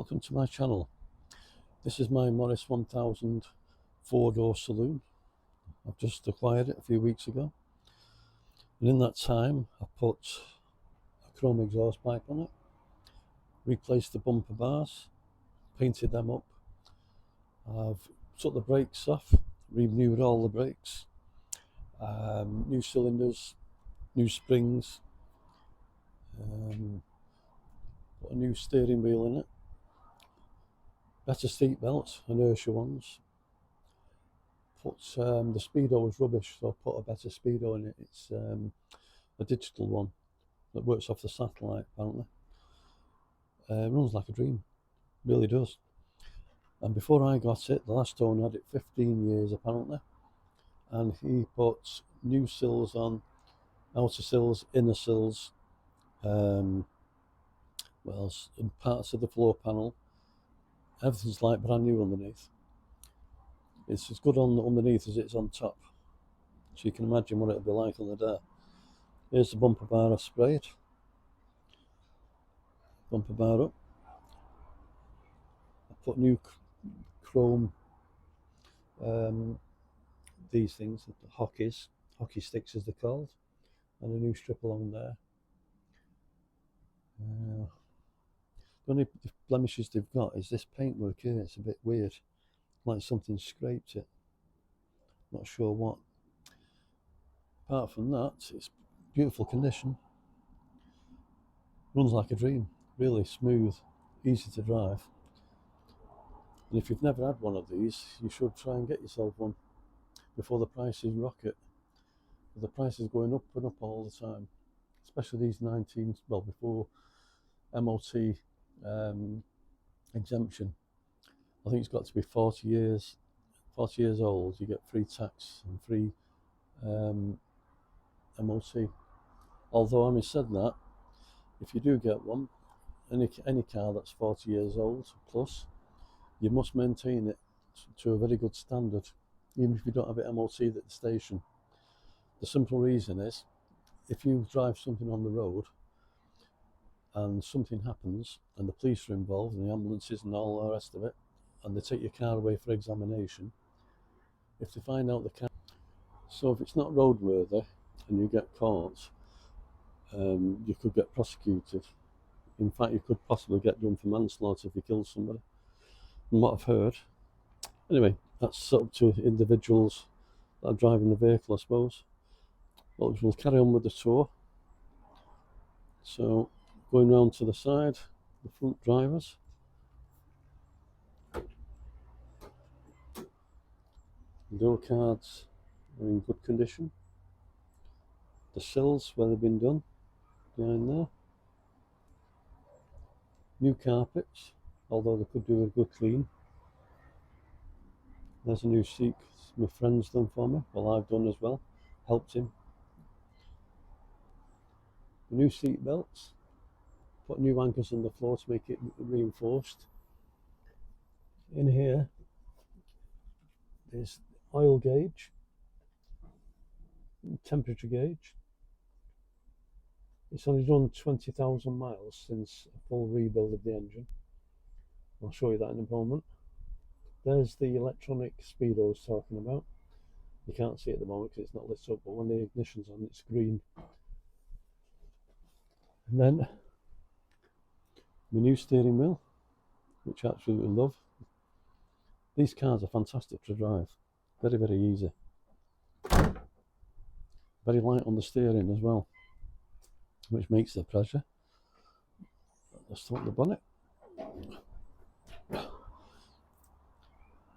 Welcome to my channel. This is my Morris 1000 four-door saloon. I've just acquired it a few weeks ago, and in that time I put a chrome exhaust pipe on it, replaced the bumper bars, painted them up. I've took the brakes off, renewed all the brakes, new cylinders, new springs, put a new steering wheel in it, better seat belts, inertia ones. Put the speedo was rubbish, so I put a better speedo in it. It's a digital one that works off the satellite apparently. Runs like a dream, really does. And before I got it, the last owner had it 15 years apparently, and he put new sills on, outer sills, inner sills, and parts of the floor panel. Everything's like brand new underneath. It's as good underneath as it's on top, so you can imagine what it'll be like on the day. Here's the bumper bar I sprayed. Bumper bar up. I put new chrome, these things, the hockey sticks as they're called, and a new strip along there. The only blemishes they've got is this paintwork here. It's a bit weird, like something scraped it. Not sure what. Apart from that, it's beautiful condition. Runs like a dream. Really smooth, easy to drive. And if you've never had one of these, you should try and get yourself one before the prices rocket. The price is going up and up all the time, especially these before MOT exemption. I think it's got to be 40 years old. You get free tax and free MOT. Although having said that, if you do get one, any car that's 40 years old plus, you must maintain it to a very good standard, even if you don't have it MOT'd at the station. The simple reason is, if you drive something on the road and something happens and the police are involved and the ambulances and all the rest of it, and they take your car away for examination, if they find out the car, so if it's not roadworthy and you get caught, you could get prosecuted. In fact, you could possibly get done for manslaughter if you kill somebody, from what I've heard. Anyway, that's up to individuals that are driving the vehicle, I suppose. But we'll carry on with the tour. So, going round to the side, the front drivers. The door cards are in good condition. The sills, where they've been done, behind there. New carpets, although they could do a good clean. There's a new seat my friend's done for me, well I've done as well, helped him. The new seat belts, put new anchors on the floor to make it reinforced. In here there's oil gauge, temperature gauge. It's only done 20,000 miles since a full rebuild of the engine. I'll show you that in a moment. There's the electronic speedo I was talking about. You can't see it at the moment because it's not lit up, but when the ignition's on, it's green. And then the new steering wheel, which I absolutely love. These cars are fantastic to drive. Very, very easy. Very light on the steering as well, which makes the pleasure. Let's start the bonnet.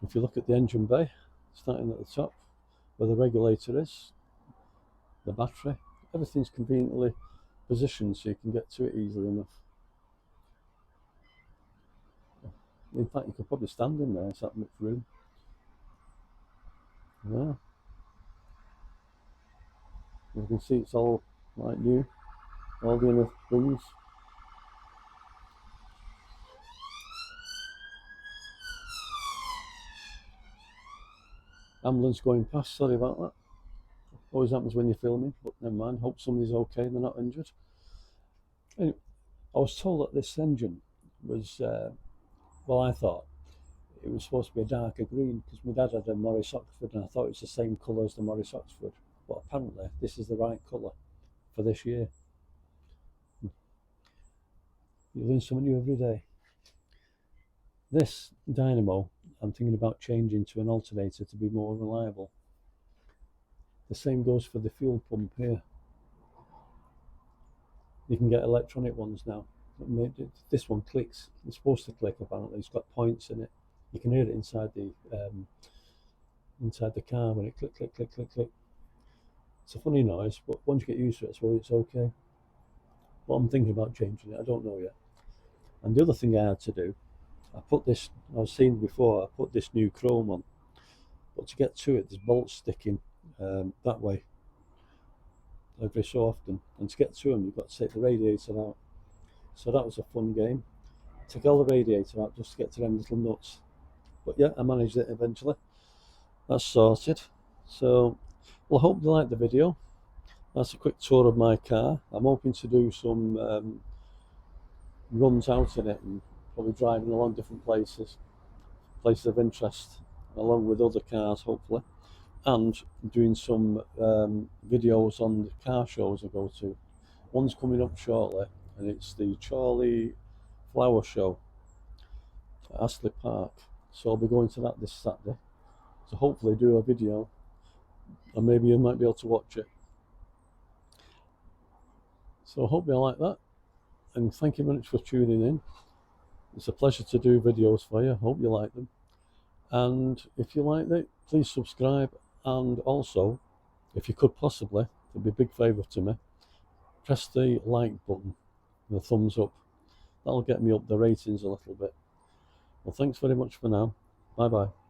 If you look at the engine bay, starting at the top, where the regulator is, the battery, everything's conveniently positioned so you can get to it easily enough. In fact, you could probably stand in there, it's that much room. There. You can see it's all like new, all the inner things. Ambulance going past, sorry about that. Always happens when you're filming, but never mind, hope somebody's okay and they're not injured. Anyway, I was told that this engine was Well, I thought it was supposed to be a darker green because my dad had a Morris Oxford and I thought it's the same colour as the Morris Oxford. But apparently this is the right colour for this year. You learn something new every day. This dynamo, I'm thinking about changing to an alternator to be more reliable. The same goes for the fuel pump here. You can get electronic ones now. This one clicks. It's supposed to click apparently. It's got points in it. You can hear it inside the car when it click, click, click, click, click. It's a funny noise, but once you get used to it, so it's okay. But I'm thinking about changing it. I don't know yet. And the other thing I had to do, I was saying before, I put this new chrome on. But to get to it, there's bolts sticking that way every so often. And to get to them, you've got to take the radiator out. So that was a fun game. Took all the radiator out just to get to them little nuts. But yeah, I managed it eventually. That's sorted. So, well, I hope you liked the video. That's a quick tour of my car. I'm hoping to do some runs out in it and probably driving along different places of interest, along with other cars, hopefully. And doing some videos on the car shows I go to. One's coming up shortly, and it's the Chorley Flower Show at Astley Park. So I'll be going to that this Saturday. So hopefully do a video, and maybe you might be able to watch it. So I hope you like that, and thank you very much for tuning in. It's a pleasure to do videos for you. Hope you like them. And if you like it, please subscribe. And also, if you could possibly, it'd be a big favour to me, press the like button, the thumbs up. That'll get me up the ratings a little bit. Well, thanks very much for now. Bye bye.